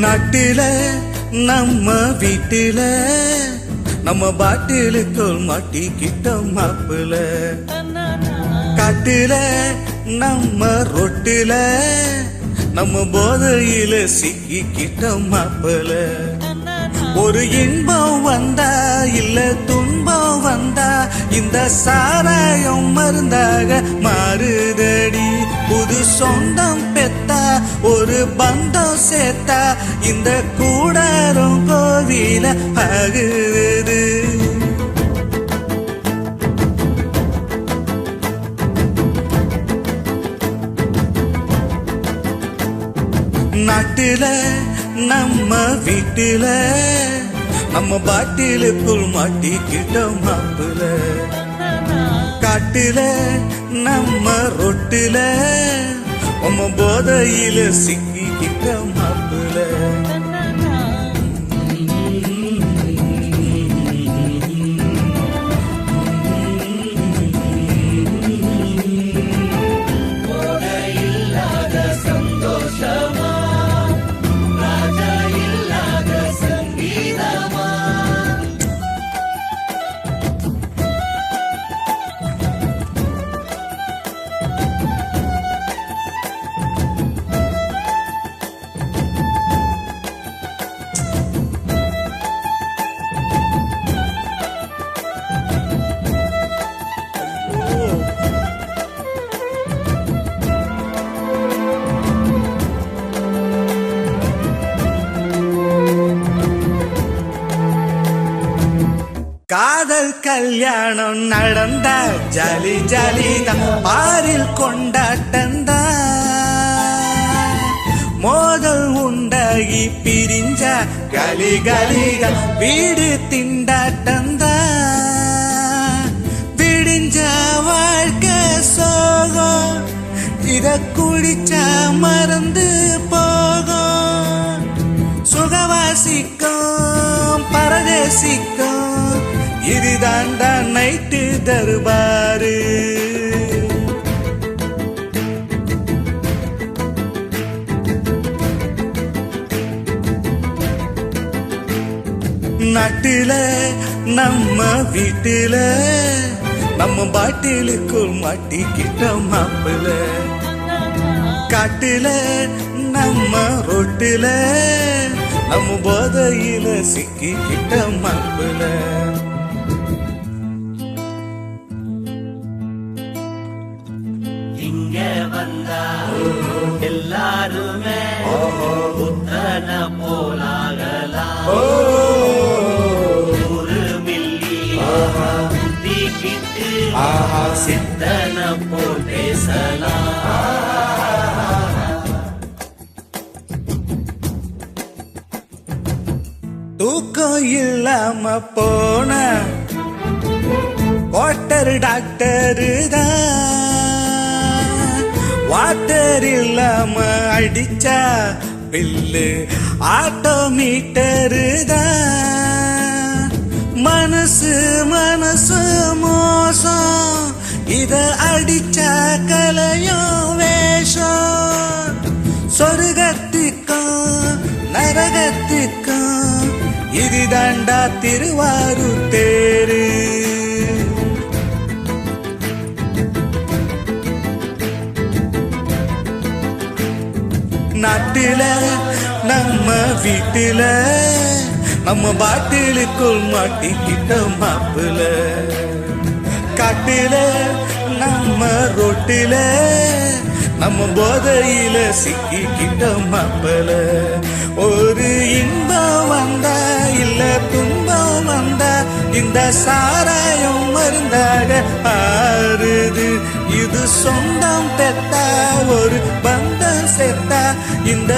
நாட்டில நம்ம வீட்டில நம்ம பாட்டிலுக்குள் மாட்டிக்கிட்டோம் மாப்பிள. காட்டுல நம்ம ரொட்டில நம்ம போதையில சிக்கிக்கிட்டோம் மாப்பிள. ஒரு இன்பம் வந்தா இல்ல துன்பம் வந்தா இந்த சாராயம் மருந்தாக மாறுதடி. புது சொந்தம் பெத்தா ஒரு பந்தம் சேர்த்தா இந்த கூடாரம் கோவில ஆகுது. நாட்டில நம்ம வீட்டில நம்ம பாட்டிலுக்குள் மாட்டிக்கிட்டோம் மாப்பிள. காட்டுல நம்ம ரொட்டில நம்ம போதையில சிக்கிக்கிட்டோம் மாப்பிள. காதல் கல்யாணம் நடந்தா ஜாலி ஜாலி தான், பாரில் கொண்டாட்டந்தா. மோதல் உண்டாகி பிரிஞ்சா கலி கலிகள் வீடு திண்டாட்டந்தா. விடிஞ்ச வாழ்க்கை சோகம் இத குடிச்சா மறந்து போகும். சுகவாசிக்கும் பரதேசிக்கும் இதுதாண்டா நைட்டு தருபாரு. நாட்டில நம்ம வீட்டில நம்ம பாட்டிலுக்குள் மாட்டிக்கிட்டோம் மாப்பிள. காட்டுல நம்ம ரொட்டில நம்ம போதையில சிக்கிக்கிட்டோம் மாப்பிள. இங்க வந்தா எல்லாருமே புத்தன போலாகலாம். 100 மில்லி தீக்கிட்டு சித்தன போல் பேசலாம். தூக்கம் இல்லாம போன வாட்டர் டாக்டரு தான். வாட்டர் இல்லாம அடிச்சா பில்லு ஆட்டோ மீட்டரு தான். மனசு மனசு மோசம் இத அடிச்சா கலையும் வேஷம். சொர்க்கத்துக்கும் நரகத்துக்கும் இதுதாண்டா திருவாரூர் தேரு. நாட்டில நம்ம வீட்டில நம்ம பாட்டிலுக்குள் மாட்டிக்கிட்டோம் மாப்பிள. காட்டில நம்ம ரொட்டில நம்ம போதையில சிக்கிக்கிட்டோம் மாப்பிள. ஒரு இன்பம் வந்தா இல்ல துன்பம் வந்தா இந்த சாராயம் மருந்தாக ஆறுது. இது சொந்தம் பெத்தா ஒரு பந்தம் சேர்த்தா இந்த